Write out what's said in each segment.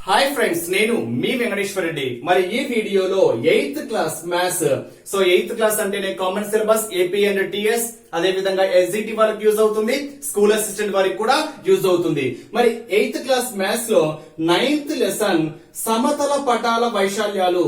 Hi friends, నేను మీ వెంకటేశ్వర రెడ్డి. మరి ఈ వీడియోలో 8th class maths. So 8th class అంటేనే common syllabus AP and TS, అదే విధంగా ఎస్జిటి వారికి యూజ్ అవుతుంది, స్కూల్ అసిస్టెంట్ వారికి కూడా యూజ్ అవుతుంది. మరి 8th క్లాస్ మ్యాథ్స్ లో 9th లెసన్ సమతల పటాల వైశాల్యాలు.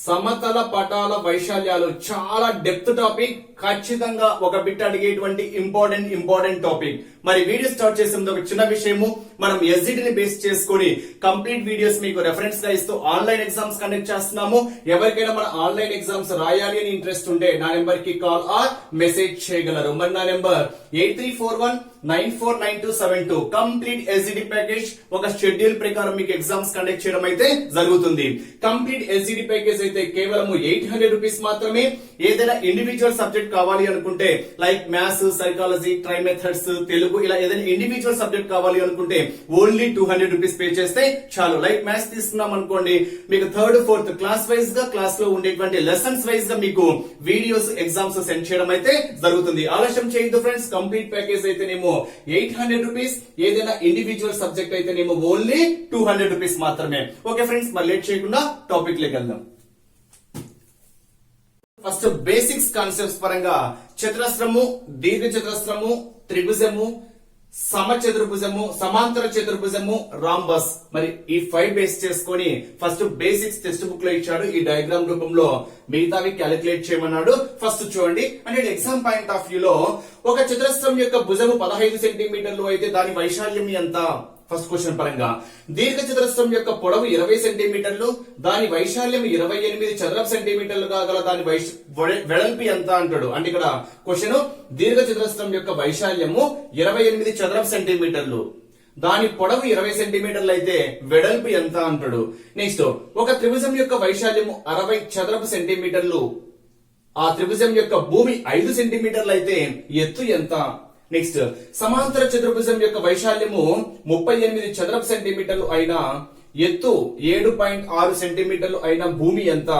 సమతల పటాల వైశాల్యాలు చాలా డెప్త్ టాపిక్, ఖచ్చితంగా ఒక బిట్ అడిగేటువంటి ఇంపార్టెంట్ టాపిక్. మరి వీడియో స్టార్ట్ చేసే ముందు ఒక చిన్న విషయము, మనం ఎస్జిటిని బేస్ చేసుకుని కంప్లీట్ వీడియోస్ మీకు రెఫరెన్స్ గా ఇస్తూ ఆన్లైన్ ఎగ్జామ్స్ కండక్ట్ చేస్తున్నాము. ఎవరికైనా మన ఆన్లైన్ ఎగ్జామ్స్ రాయాలి అని ఇంట్రెస్ట్ ఉంటే నా నెంబర్ కి కాల్ ఆర్ మెసేజ్ చేయగలరు. మరి నా నెంబర్ 8341949272. కంప్లీట్ ఎస్జిటి ప్యాకేజ్ ఒక షెడ్యూల్ ప్రకారం మీకు ఎగ్జామ్స్ కండక్ట్ చేయడం అయితే జరుగుతుంది. కంప్లీట్ ఎస్జిటి ప్యాకేజ్ అయితే కేవలం 800 రూపీస్ మాత్రమే. ఏదైనా ఇండివిజువల్ సబ్జెక్ట్ కావాలి అనుకుంటే like maths, psychology, try methods, Telugu, ఇలా ఏదైనా ఇండివిజువల్ సబ్జెక్ట్ కావాలి అనుకుంటే ఓన్లీ 200 రూపీస్ పే చేస్తే చాలు. లైక్ మ్యాథ్స్ తీసుకున్నాం అనుకోండి, మీకు 3rd, 4th క్లాస్ వైజ్ గా క్లాస్ లో ఉండేటువంటి లెసన్స్ వైజ్ గా మీకు వీడియోస్ ఎగ్జామ్స్ సెండ్ చేయడం అయితే జరుగుతుంది. ఆలస్యం చేయొద్దు ఫ్రెండ్స్. కంప్లీట్ ప్యాకేజ్ అయితేనేమో 800 రూపీస్, ఏదైనా ఇండివిజువల్ సబ్జెక్ట్ అయితేనేమో ఓన్లీ 200 రూపీస్ మాత్రమే. ఓకే ఫ్రెండ్స్, మరి లేట్ చేయకుండా టాపిక్ లోకి వెళ్దాం. ఫస్ట్ బేసిక్స్ కాన్సెప్ట్స్ పరంగా చతురస్రము, దీర్ఘ చతురస్రము, త్రిభుజము, సమచతుర్భుజము, సమాంతర చతుర్భుజము, రాంబస్. మరి ఈ 5 బేస్ చేసుకొని ఫస్ట్ బేసిక్స్ టెక్స్ట్ బుక్ లో ఇచ్చాడు. ఈ డయాగ్రామ్ రూపంలో మిగతావి క్యాలిక్యులేట్ చేయమన్నాడు. ఫస్ట్ చూడండి, అంటే ఎగ్జామ్ పాయింట్ ఆఫ్ వ్యూ లో ఒక చతురస్రం యొక్క భుజము 15 సెంటీమీటర్లు అయితే దాని వైశాల్యం ఎంత? ఫస్ట్ క్వశ్చన్ పరంగా. దీర్ఘ చతురస్రం యొక్క పొడవు 20 సెంటీమీటర్లు, దాని వైశాల్యం 28 చదరపు సెంటీమీటర్లుగా గల దాని వెడల్పు ఎంత అంటాడు. అంటే ఇక్కడ క్వశ్చన్, దీర్ఘ చతురస్రం యొక్క వైశాల్యము 28 చదరపు సెంటీమీటర్లు, దాని పొడవు 20 సెంటీమీటర్లు అయితే వెడల్పు ఎంత అంటాడు. నెక్స్ట్, ఒక త్రిభుజం యొక్క వైశాల్యము 60 చదరపు సెంటీమీటర్లు, ఆ త్రిభుజం యొక్క భూమి 5 సెంటీమీటర్లు అయితే ఎత్తు ఎంత? నెక్స్ట్, సమాంతర చతుర్భుజం యొక్క వైశాల్యము 38 చదరపు సెంటీమీటర్లు అయినా ఎత్తు 7.6 సెంటీమీటర్లు అయిన భూమి ఎంత?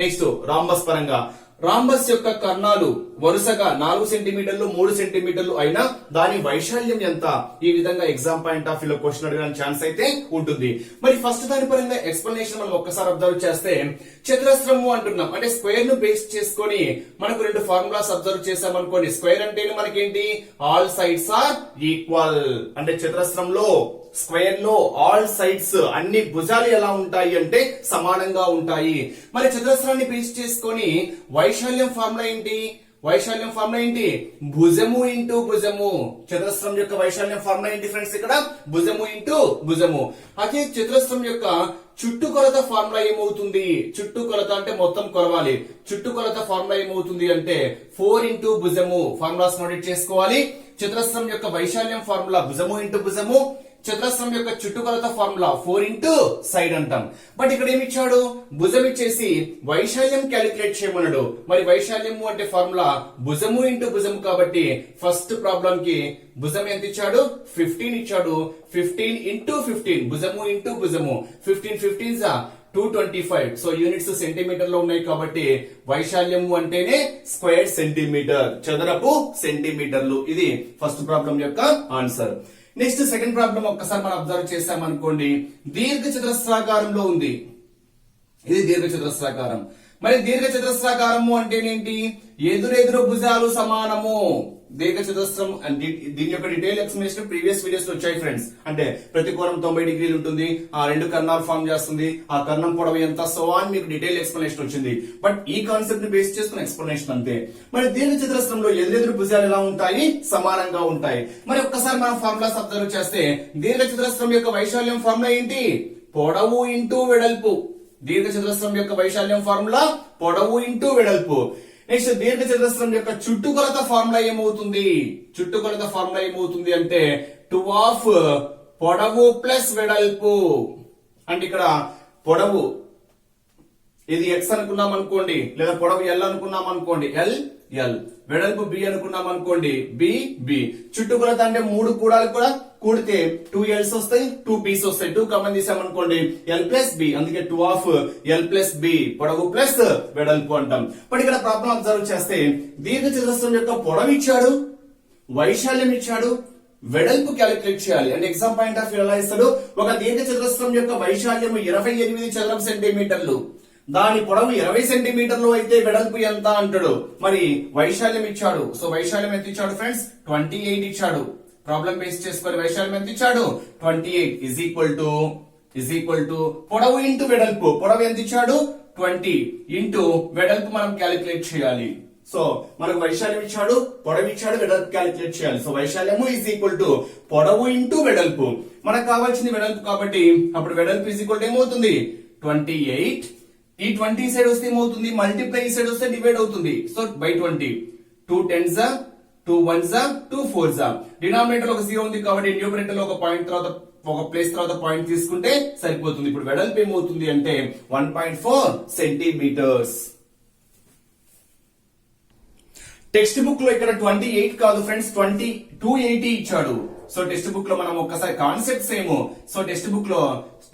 నెక్స్ట్, రాంబస్ పరంగా రాంబస్ యొక్క కర్ణాలు వరుసగా 4 సెంటీమీటర్లు 3 సెంటీమీటర్లు అయినా దాని వైశాల్యం ఎంత? ఈ విధంగా ఎగ్జామ్ పాయింట్ ఆఫ్ వ్యూ లో క్వశ్చన్ అడగడానికి ఛాన్స్ అయితే ఉంటుంది. మరి ఫస్ట్ దాని పరంగా ఎక్స్ప్లెనేషన్ మనం ఒక్కసారి అబ్జర్వ్ చేస్తే, చతురస్రము అంటున్నాం అంటే స్క్వేర్ ను బేస్ చేసుకొని మనకు 2 ఫార్ములాస్ అబ్జర్వ్ చేసాం అనుకోండి. స్క్వేర్ అంటే మనకేంటి? All sides are equal. అంటే చతురస్రంలో స్క్వేర్ లో ఆల్ సైడ్స్ అన్ని భుజాలు ఎలా ఉంటాయి అంటే సమానంగా ఉంటాయి. మరి చతురస్రాన్ని బేస్ చేసుకొని వైశాల్యం ఫార్ములా ఏంటి? వైశాల్యం ఫార్ములా ఏంటి? భుజము ఇంటూ భుజము. చతురస్రం యొక్క వైశాల్యం ఫార్ములా ఏంటి ఫ్రెండ్స్? ఇక్కడ భుజము ఇంటూ భుజము. అదే చతురస్రం యొక్క చుట్టుకొలత ఫార్ములా ఏమవుతుంది? చుట్టుకొలత అంటే మొత్తం కొలవాలి. చుట్టుకొలత ఫార్ములా ఏమవుతుంది అంటే 4 ఇంటూ భుజము. ఫార్ములాస్ నోట్ చేసుకోవాలి. చతురస్రం యొక్క వైశాల్యం ఫార్ములా భుజము ఇంటూ భుజము, చతురస్రం యొక్క చుట్టుకొలత ఫార్ములా 4 ఇంటూ సైడ్ అంటాం. బట్ ఇక్కడ ఏమి ఇచ్చాడు? భుజం ఇచ్చేసి వైశాల్యం క్యాలిక్యులేట్ చేయమన్నాడు. మరి వైశాల్యము అంటే ఫార్ములా భుజము ఇంటూ భుజము కాబట్టి ఫస్ట్ ప్రాబ్లం కి భుజం ఎంత ఇచ్చాడు? 15 ఇచ్చాడు. 15 ఇంటూ 15 భుజము ఇంటూ భుజము. 15 15 225. సో యూనిట్స్ సెంటీమీటర్ లో ఉన్నాయి కాబట్టి వైశాల్యము అంటేనే స్క్వేర్ సెంటీమీటర్, చదరపు సెంటీమీటర్లు. ఇది ఫస్ట్ ప్రాబ్లం యొక్క ఆన్సర్. నెక్స్ట్ సెకండ్ ప్రాబ్లం ఒక్కసారి మనం అబ్జర్వ్ చేసామనుకోండి. దీర్ఘ చతురస్రాకారంలో ఉంది. ఇది దీర్ఘ చతురస్రాకారం. మరి దీర్ఘ చతురస్రాకారము అంటేనేంటి? ఎదురెదురు భుజాలు సమానము. దీర్ఘ చతురస్రం దీని యొక్క డీటెయిల్ ఎక్స్ప్లెనేషన్ ప్రీవియస్ వీడియోస్ లో వచ్చాయి ఫ్రెండ్స్. అంటే ప్రతి కోణం 90 డిగ్రీలు ఉంటుంది, ఆ 2 కర్ణాలు ఫామ్ చేస్తుంది, ఆ కర్ణం పొడవు ఎంత, సో అని మీకు డీటెయిల్ ఎక్స్ప్లెనేషన్ వచ్చింది. బట్ ఈ కాన్సెప్ట్ ని బేస్ చేసుకున్న ఎక్స్ప్లెనేషన్ అంతే. మరి దీర్ఘ చతురస్రంలో ఎదురెదురు భుజాలు ఎలా ఉంటాయి? సమానంగా ఉంటాయి. మరి ఒక్కసారి మనం ఫార్ములాస్ అబ్జర్వ్ చేస్తే, దీర్ఘ చతురస్రం యొక్క వైశాల్యం ఫార్ములా ఏంటి? పొడవు ఇంటూ వెడల్పు. దీర్ఘ చతురస్రం యొక్క వైశాల్యం ఫార్ములా పొడవు ఇంటూ వెడల్పు. నెక్స్ట్, దీర్ఘ చతురస్రం యొక్క చుట్టుకొలత ఫార్ములా ఏమవుతుంది? చుట్టుకొలత ఫార్ములా ఏమవుతుంది అంటే 2 ఆఫ్ పొడవు ప్లస్ వెడల్పు. అంటే ఇక్కడ పొడవు ఇది x అనుకున్నాం అనుకోండి, లేదా పొడవు l అనుకున్నాం అనుకోండి, l l, వెడల్పు b అనుకున్నాం అనుకోండి, b b. చుట్టుకొలత అంటే 3 కూడాలు కూడా కూడితే 2 L's వస్తాయి, 2 B's వస్తాయి. 2 కామన్ తీసామనుకోండి L ప్లస్ B, అందుకే 2 ఆఫ్ L ప్లస్ B, పొడవు ప్లస్ వెడల్పు అంటాం. బట్ ఇక్కడ ప్రాబ్లం అబ్జర్వ్ చేస్తే దీర్ఘ చతురస్రం యొక్క పొడవు ఇచ్చాడు, వైశాల్యం ఇచ్చాడు, వెడల్పు క్యాలిక్యులేట్ చేయాలి. అంటే ఎగ్జామ్ పాయింట్ ఆఫ్ వ్యూ ఎలా ఇస్తాడు, ఒక దీర్ఘ చతురస్రం యొక్క వైశాల్యము 28 చదరపు సెంటీమీటర్లు, దాని పొడవు 20 సెంటీమీటర్లు అయితే వెడల్పు ఎంత అంటాడు. మరి వైశాల్యం ఇచ్చాడు. సో వైశాల్యం ఎంత ఇచ్చాడు ఫ్రెండ్స్, 28 ఇచ్చాడు. ప్రాబ్లం బేస్ చేసుకొని వైశాల్యం ఎంత ఇచ్చాడు, 28 ఈజ్ ఈక్వల్ టు పొడవు ఇంటూ వెడల్పు. పొడవు ఎంత ఇచ్చాడు, 20 ఇంటూ వెడల్పు మనం క్యాలిక్యులేట్ చేయాలి. సో మనకు వైశాల్యం ఇచ్చాడు, పొడవు ఇచ్చాడు, వెడల్పు క్యాలిక్యులేట్ చేయాలి. సో వైశాల్యము ఈజ్ ఈక్వల్ టు పొడవు ఇంటూ వెడల్పు. మనకు కావాల్సింది వెడల్పు కాబట్టి అప్పుడు వెడల్పు ఈజ్ ఈక్వల్ టు ఏమవుతుంది, 28. ఈ 20 సైడ్ వస్తే ఏమవుతుంది, మల్టిప్లై ఈ సైడ్ వస్తే డివైడ్ అవుతుంది. So by 20, 2 10s 2 1s 2 4s. Denominator ఒక 0 ఉంది కాబట్టి న్యూమరేటర్ లో ఒక పాయింట్ తర్వాత ఒక ప్లేస్ తర్వాత పాయింట్ తీసుకుంటే సరిపోతుంది. ఇప్పుడు వెడల్పు ఏమవుతుంది అంటే 1.4 సెంటీమీటర్స్. టెక్స్ట్ బుక్ లో ఇక్కడ 28 కాదు ఫ్రెండ్స్, 280 ఇచ్చాడు. సో టెక్స్ట్ బుక్ లో మనం ఒక్కసారి concept same. So text book లో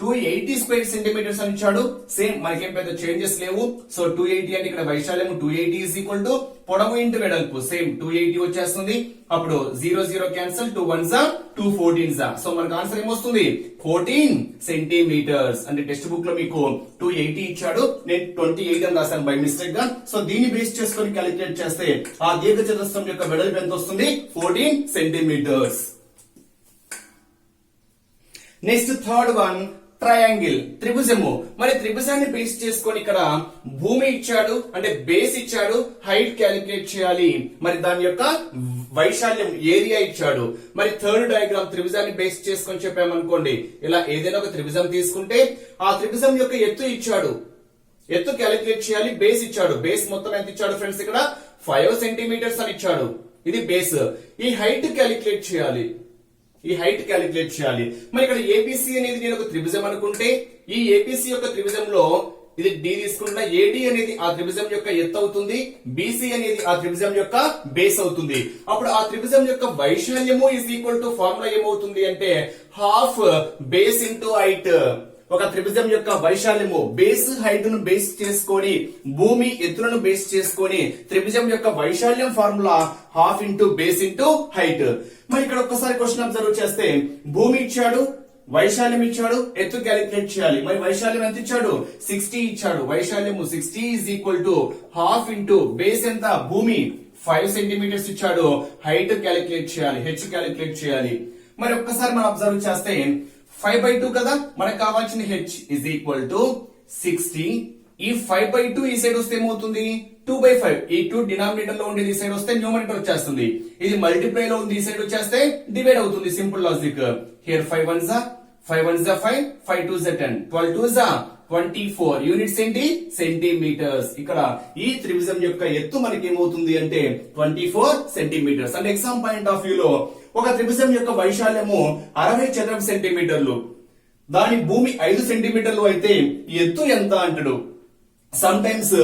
280 స్క్వేర్ సెంటీమీటర్స్ అని ఇచ్చాడు. సేమ్ మనకేం పెద్ద చేంజెస్ లేవు. సో 280 అంటే ఇక్కడ వైశాల్యం 280 ఈజ్ ఈక్వల్ టు పొడవు ఇంటూ వెడల్పు. సేమ్ 280 వచ్చేస్తుంది. అప్పుడు 0 0 క్యాన్సల్, 2 1s 2 14s. సో మనకు ఆన్సర్ ఏమొస్తుంది, 14 సెంటీమీటర్స్. అంటే టెక్స్ట్ బుక్ లో మీకు 280 ఇచ్చాడు, నేను 28 అని రాశాను బై మిస్టేక్ గా. సో దీన్ని బేస్ చేసుకొని క్యాలిక్యులేట్ చేస్తే ఆ దీర్ఘ చతురస్రం యొక్క వెడల్పు ఎంత వస్తుంది, 14 centimetres. Next third one, triangle, త్రిభుజము. మరి త్రిభుజాన్ని బేస్ చేసుకొని ఇక్కడ భూమి ఇచ్చాడు, అంటే బేస్ ఇచ్చాడు, హైట్ క్యాలిక్యులేట్ చేయాలి. మరి దాని యొక్క వైశాల్యం ఏరియా ఇచ్చాడు. మరి థర్డ్ డయాగ్రామ్ త్రిభుజాన్ని బేస్ చేసుకొని చెప్పామనుకోండి, ఇలా ఏదైనా ఒక త్రిభుజం తీసుకుంటే ఆ త్రిభుజం యొక్క ఎత్తు ఇచ్చాడు, ఎత్తు క్యాలిక్యులేట్ చేయాలి. బేస్ ఇచ్చాడు, బేస్ మొత్తం ఎంత ఇచ్చాడు ఫ్రెండ్స్, ఇక్కడ 5 సెంటీమీటర్స్ అని ఇచ్చాడు. ఇది బేస్. ఈ హైట్ క్యాలిక్యులేట్ చేయాలి, ఈ హైట్ క్యాలిక్యులేట్ చేయాలి. మరి ఇక్కడ ఏబిసి అనేది నేను ఒక త్రిభుజం అనుకుంటే, ఈ ఏబిసి యొక్క త్రిభుజంలో ఇది డి తీసుకుంటున్నా, ఏడి అనేది ఆ త్రిభుజం యొక్క ఎత్తు అవుతుంది, బిసి అనేది ఆ త్రిభుజం యొక్క బేస్ అవుతుంది. అప్పుడు ఆ త్రిభుజం యొక్క వైశాల్యము ఈజ్ ఈక్వల్ టు ఫార్ములా ఏమవుతుంది అంటే హాఫ్ బేస్ ఇంటూ హైట్. ఒక త్రిభుజం యొక్క వైశాల్యము బేస్ హైట్ ను బేస్ చేసుకొని, భూమి ఎత్తులను బేస్ చేసుకొని త్రిభుజం యొక్క వైశాల్యం formula half into base into height. మరి ఇక్కడ ఒక్కసారి క్వశ్చన్ అబ్జర్వ్ చేస్తే భూమి ఇచ్చాడు, వైశాల్యం ఇచ్చాడు, ఎత్తు క్యాలిక్యులేట్ చేయాలి. మరి వైశాల్యం ఎంత ఇచ్చాడు, 60 ఇచ్చాడు. వైశాల్యము 60 is equal to half into base ఎంత, భూమి 5 సెంటీమీటర్స్ ఇచ్చాడు, హైట్ క్యాలిక్యులేట్ చేయాలి, హెచ్ క్యాలిక్యులేట్ చేయాలి. మరి ఒక్కసారి మనం అబ్జర్వ్ చేస్తే 5/2 కదా, మనకు కావాల్సిన హెచ్ ఇజ్ ఈక్వల్ టు 60. ఈ 5/2 ఈ సైడ్ వస్తే ఏమవుతుంది, 2/5. ఈ 2 డినామినేటర్ లో ఉండేది ఈ సైడ్ వస్తే న్యూమరేటర్ వచ్చేస్తుంది. ఇది మల్టిప్లై లో ఉంది, ఈ సైడ్ వచ్చేస్తే డివైడ్ అవుతుంది. Simple logic. Here 5 1s 5 5 5 2s 10 12 2s 24 units ఏంటి, సెంటీమీటర్స్. ఇక్కడ ఈ త్రిభుజం యొక్క ఎత్తు మనకి ఏమవుతుంది అంటే 24 సెంటీమీటర్స్. అంటే ఎగ్జామ్ పాయింట్ ఆఫ్ వ్యూ లో ఒక త్రిభుజం యొక్క వైశాల్యము 60 చదరపు సెంటీమీటర్లు, దాని భూమి 5 సెంటీమీటర్లు అయితే ఎత్తు ఎంత అంటాడు. సమ్ టైమ్స్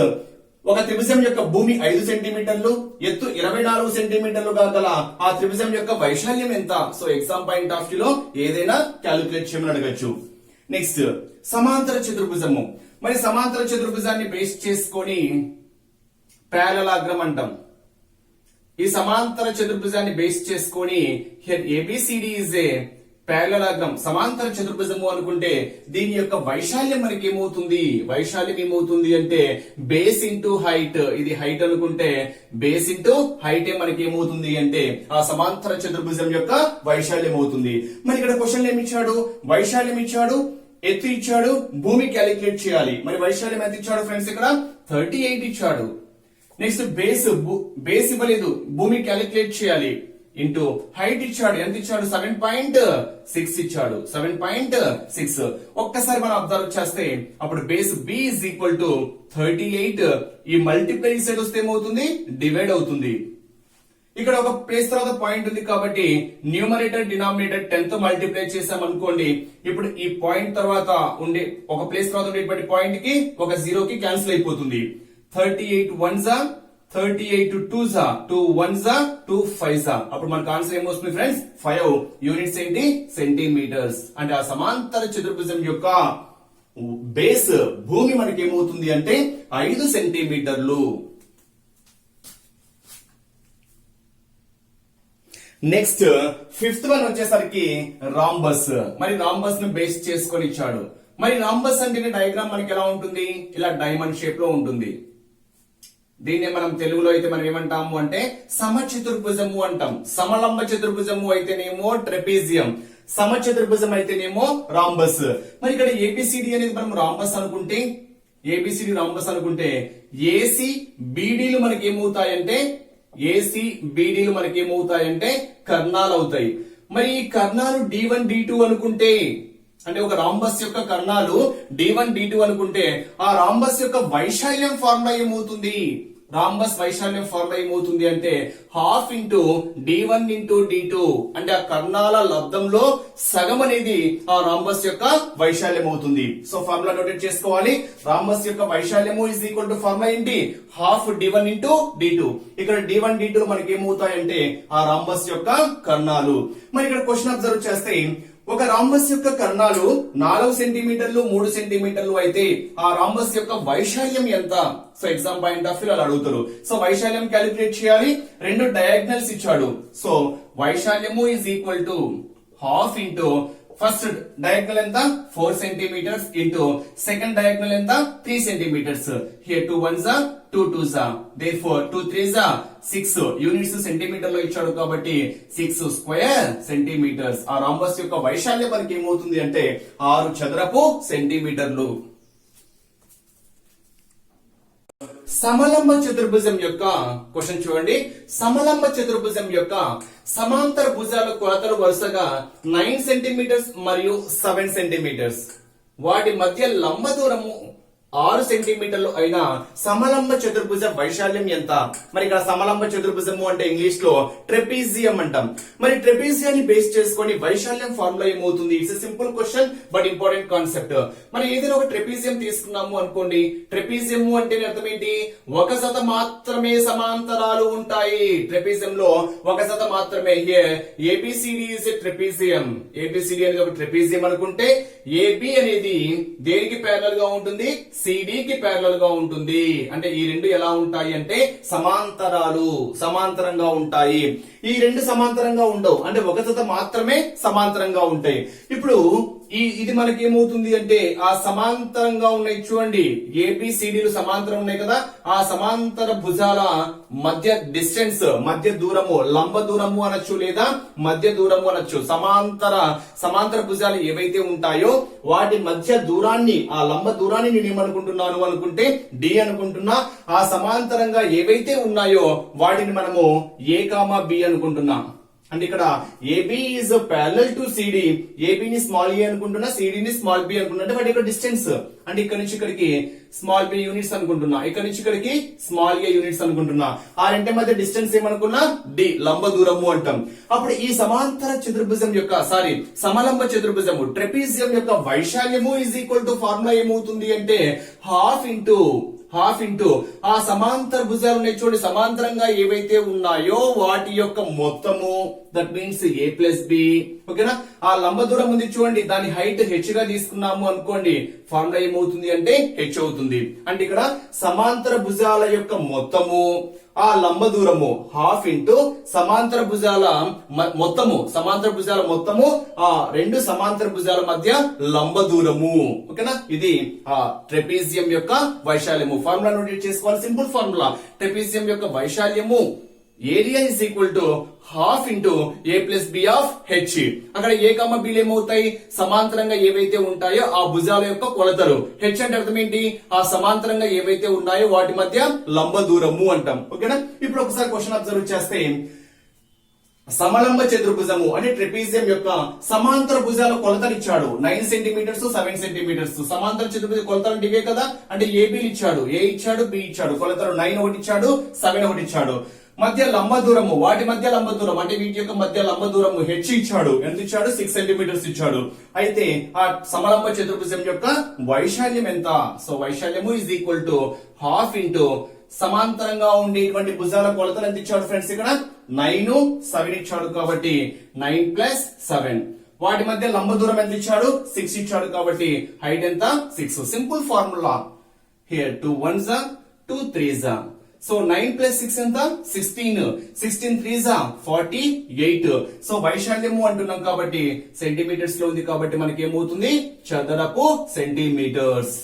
ఒక త్రిభుజం యొక్క భూమి 5 సెంటీమీటర్లు, ఎత్తు 24 సెంటీమీటర్లు గల ఆ త్రిభుజం యొక్క వైశాల్యం ఎంత. So exam point of view లో ఏదైనా క్యాలిక్యులేట్ చేయమని అడగచ్చు. నెక్స్ట్ సమాంతర చతుర్భుజము. మరి సమాంతర చతుర్భుజాన్ని బేస్ చేసుకొని ప్యారలాగ్రమ్ అంటాం. ఈ సమాంతర చతుర్భుజాన్ని బేస్ చేసుకొని హియర్ ఏబిసిడి ఇస్ ఏ ప్యారలాగ్రమ్, సమాంతర చతుర్భుజము అనుకుంటే దీని యొక్క వైశాల్యం మనకి ఏమవుతుంది, వైశాల్యం ఏమవుతుంది అంటే బేస్ ఇంటూ హైట్. ఇది హైట్ అనుకుంటే బేస్ ఇంటూ హైట్ మనకి ఏమవుతుంది అంటే ఆ సమాంతర చతుర్భుజం యొక్క వైశాల్యం అవుతుంది. మరి ఇక్కడ క్వశ్చన్ ఏమి ఇచ్చాడు, వైశాల్యం ఇచ్చాడు, ఎత్తు ఇచ్చాడు, భూమి క్యాలిక్యులేట్ చేయాలి. మరి వైశాల్యం ఎంత ఇచ్చాడు ఫ్రెండ్స్, ఇక్కడ 38 ఇచ్చాడు. నెక్స్ట్ బేస్ ఇవ్వలేదు, భూమి క్యాలిక్యులేట్ చేయాలి. ఇంటూ హైట్ ఇచ్చాడు, ఎంత ఇచ్చాడు, 7.6 ఇచ్చాడు, 7.6. ఒక్కసారి మనం అబ్జర్వ్ చేస్తే అప్పుడు base B is equal to 38. ఈ మల్టిప్లై సైడ్ వస్తే ఏమవుతుంది, డివైడ్ అవుతుంది. ఇక్కడ ఒక ప్లేస్ తర్వాత పాయింట్ ఉంది కాబట్టి న్యూమరేటర్ డినామినేటర్ 10 తో మల్టిప్లై చేసాం అనుకోండి. ఇప్పుడు ఈ పాయింట్ తర్వాత ఉండే ఒక ప్లేస్ తర్వాత ఉండేటువంటి పాయింట్ కి ఒక 0 కి క్యాన్సిల్ అయిపోతుంది. 38 1s 38 2s 2 1s 2 5s. అప్పుడు మనకు ఆన్సర్ ఏమొస్తుంది ఫ్రెండ్స్, 5 యూనిట్స్ ఏంటి, సెంటీమీటర్స్. అంటే ఆ సమాంతర చతుర్భుజం యొక్క బేస్ భూమి మనకి ఏమవుతుంది అంటే 5 సెంటీమీటర్లు. నెక్స్ట్ ఫిఫ్త్ వన్ వచ్చేసరికి రాంబస్. మరి రాంబస్ ను బేస్ చేసుకొని ఇచ్చాడు. మరి రాంబస్ అంటే డయాగ్రామ్ మనకి ఎలా ఉంటుంది, ఇలా డైమండ్ షేప్ లో ఉంటుంది. దీన్ని మనం తెలుగులో అయితే మనం ఏమంటాము అంటే సమచతుర్భుజము అంటాం. సమలంబ చతుర్భుజము అయితేనేమో ట్రెపీజియం, సమచతుర్భుజం అయితేనేమో రాంబస్. మరి ఇక్కడ ఏబిసిడి అనేది మనం రాంబస్ అనుకుంటే, ఏబిసిడి రాంబస్ అనుకుంటే ఏసీ బీడీలు మనకి ఏమవుతాయంటే, ఏసీ బీడీలు మనకి ఏమవుతాయంటే కర్ణాలు అవుతాయి. మరి ఈ కర్ణాలు D1 D2 అనుకుంటే, అంటే ఒక రాంబస్ యొక్క కర్ణాలు D1 D2 అనుకుంటే ఆ రాంబస్ యొక్క వైశాల్యం ఫార్ములా ఏమవుతుంది, రాంబస్ వైశాల్యం ఫార్ములా ఏమవుతుంది అంటే half into D1 into D2, అంటే ఆ కర్ణాల లబ్దంలో సగం అనేది ఆ రాంబస్ యొక్క వైశాల్యం అవుతుంది. సో ఫార్ములా నోటెడ్ చేసుకోవాలి. రాంబస్ యొక్క వైశాల్యము ఇస్ ఈక్వల్ టు ఫార్ములా ఏంటి, హాఫ్ D1 ఇంటూ D2. ఇక్కడ D1 D2 మనకి ఏమవుతాయంటే ఆ రాంబస్ యొక్క కర్ణాలు. మరి ఇక్కడ క్వశ్చన్ అబ్జర్వ్ చేస్తే ఒక రాంబస్ యొక్క కర్ణాలు 4 సెంటీమీటర్లు 3 సెంటీమీటర్లు అయితే ఆ రాంబస్ యొక్క వైశాల్యం ఎంత? So exam point of view అలా అడుగుతారు. సో వైశాల్యం క్యాలిక్యులేట్ చేయాలి. రెండు డయాగ్నల్స్ ఇచ్చాడు. సో వైశాల్యము is equal to half into first diagonal ఎంత 4 సెంటీమీటర్స్ ఇంటూ సెకండ్ డయాగ్నల్ ఎంత 3 centimetres. Here 2 1s 2 2s, therefore 2 3s 6 units centimetre లో ఇచ్చాడు కాబట్టి 6 స్క్వేర్ సెంటీమీటర్స్. ఆ రాంబస్ యొక్క వైశాల్యం మనకి ఏమవుతుంది అంటే 6 చదరపు సెంటీమీటర్లు. సమలంబ చతుర్భుజం యొక్క క్వశ్చన్ చూడండి. సమలంబ చతుర్భుజం యొక్క సమాంతర భుజాల కొలతలు వరుసగా 9 సెంటీమీటర్స్ మరియు 7 సెంటీమీటర్స్. వాటి మధ్య లంబ దూరము 6 సెంటీమీటర్లు అయిన సమలంబ చతుర్భుజ వైశాల్యం ఎంత? మరి ఇక్కడ సమలంబ చతుర్భుజము అంటే ఇంగ్లీష్ లో ట్రెపీజియం అంటాం. మరి ట్రెపీజియాన్ని బేస్ చేసుకొని వైశాల్యం ఫార్ములా ఏమవుతుంది? It's simple question but important concept. మరి ఏదైనా ఒక ట్రెపీజియం తీసుకున్నాము అనుకోండి, ట్రెపీజియం అంటే అర్థం ఏంటి? ఒక జత మాత్రమే సమాంతరాలు ఉంటాయి. ట్రెపీజియం లో ఒక జత మాత్రమే. ABCD is a trapezium. ABCD అనేది ఒక ట్రెపీజియం అనుకుంటే ఏబి అనేది దేనికి ప్యారలల్ గా ఉంటుంది? సిడి కి ప్యారలల్ గా ఉంటుంది. అంటే ఈ రెండు ఎలా ఉంటాయి అంటే సమాంతరాలు, సమాంతరంగా ఉంటాయి. ఈ రెండు సమాంతరంగా ఉండవు, అంటే ఒక జత మాత్రమే సమాంతరంగా ఉంటాయి. ఇప్పుడు ఇది మనకి ఏమవుతుంది అంటే ఆ సమాంతరంగా ఉన్నాయి చూడండి, ఏబిసిడిలు సమాంతరం ఉన్నాయి కదా, ఆ సమాంతర భుజాల మధ్య డిస్టెన్స్, మధ్య దూరము, లంబ దూరము అనొచ్చు లేదా మధ్య దూరము అనొచ్చు. సమాంతర భుజాలు ఏవైతే ఉంటాయో వాటి మధ్య దూరాన్ని, ఆ లంబ దూరాన్ని నేను ఏమనుకుంటున్నాను అనుకుంటే డి అనుకుంటున్నా. ఆ సమాంతరంగా ఏవైతే ఉన్నాయో వాటిని మనము ఏ కామా బి అనుకుంటున్నాం. అంటే ఇక్కడ AB is parallel to CD. ఏబిని స్మాల్ ఏ అనుకుంటున్నా, సిడిని స్మాల్ బి అనుకుంటున్నా. అంటే వాటి యొక్క డిస్టెన్స్, అంటే ఇక్కడ నుంచి ఇక్కడికి స్మాల్ బి యూనిట్స్ అనుకుంటున్నా, ఇక్కడ నుంచి ఇక్కడికి స్మాల్ ఏ యూనిట్స్ అనుకుంటున్నా. ఆ రెంటి మధ్య డిస్టెన్స్ ఏమనుకున్నా డి, లంబ దూరము అంటాం. అప్పుడు ఈ సమాంతర చతుర్భుజం యొక్క సమలంబ చతుర్భుజము ట్రెపీజియం యొక్క వైశాల్యము ఈజ్ ఈక్వల్ టు ఫార్ములా ఏమవుతుంది అంటే హాఫ్ ఇంటూ ఆ సమాంతర భుజాలు ఉన్నాయి చూడండి, సమాంతరంగా ఏవైతే ఉన్నాయో వాటి యొక్క మొత్తము, that means A plus B. ఓకేనా? ఆ లంబ దూరం ఉంది చూడండి, దాని హైట్ హెచ్ గా తీసుకున్నాము అనుకోండి, ఫార్ములా ఏమవుతుంది అంటే హెచ్ అవుతుంది. అంటే ఇక్కడ సమాంతర భుజాల యొక్క మొత్తము, ఆ లంబ దూరము హాఫ్ ఇంటూ సమాంతర భుజాల మొత్తము ఆ రెండు సమాంతర భుజాల మధ్య లంబ దూరము. ఓకేనా? ఇది ఆ ట్రెపీజియం యొక్క వైశాల్యము. ఫార్ములా నోట్ చేసుకోవాలి. Simple formula. ట్రెపీజియం యొక్క వైశాల్యము area is equal to half into A plus B of H. అక్కడ ఏ కామ బిలు ఏమవుతాయి? సమాంతరంగా ఏవైతే ఉంటాయో ఆ భుజాల యొక్క కొలతలు. హెచ్ అంటే అర్థం ఏంటి? ఆ సమాంతరంగా ఏవైతే ఉన్నాయో వాటి మధ్య లంబ దూరము అంటాం. ఓకేనా? ఇప్పుడు ఒకసారి క్వశ్చన్ అబ్జర్వ్ చేస్తే సమలంబ చతుర్భుజము అంటే ట్రెపీజియం యొక్క సమాంతర భుజాల కొలతలు ఇచ్చాడు. 9 సెంటీమీటర్స్ 7 సెంటీమీటర్స్. సమాంతర చతుర్భుజ కొలతలు అంటే ఇవే కదా. అంటే ఏబిలు ఇచ్చాడు, ఏ ఇచ్చాడు, బి ఇచ్చాడు. కొలతలు 9 ఒకటి ఇచ్చాడు, 7 ఒకటి ఇచ్చాడు. మధ్య లంబ దూరము, వాటి మధ్య లంబ దూరం అంటే వీటి యొక్క మధ్య లంబ దూరము హెచ్ ఇచ్చాడు. ఎంత ఇచ్చాడు? 6 సెంటీమీటర్స్ ఇచ్చాడు. అయితే ఆ సమలంబ చతుర్భుజం యొక్క వైశాల్యం ఎంత? సో వైశాల్యము is equal to half into సమాంతరంగా ఉండేటువంటి భుజాల కొలతలు ఎంత ఇచ్చాడు ఫ్రెండ్స్? ఇక్కడ 9 7 ఇచ్చాడు కాబట్టి 9 ప్లస్ 7. వాటి మధ్య లంబ దూరం ఎంత ఇచ్చాడు? 6 ఇచ్చాడు కాబట్టి హైట్ ఎంత? 6. Simple formula. Here 2 1s 2 3s. So 9 plus 6 ఎంత 16 16 3 48 సో వైశాల్యము అంటున్నాం కాబట్టి సెంటీమీటర్స్ లో ఉంది కాబట్టి మనకి ఏమవుతుంది చదరపు సెంటీమీటర్స్.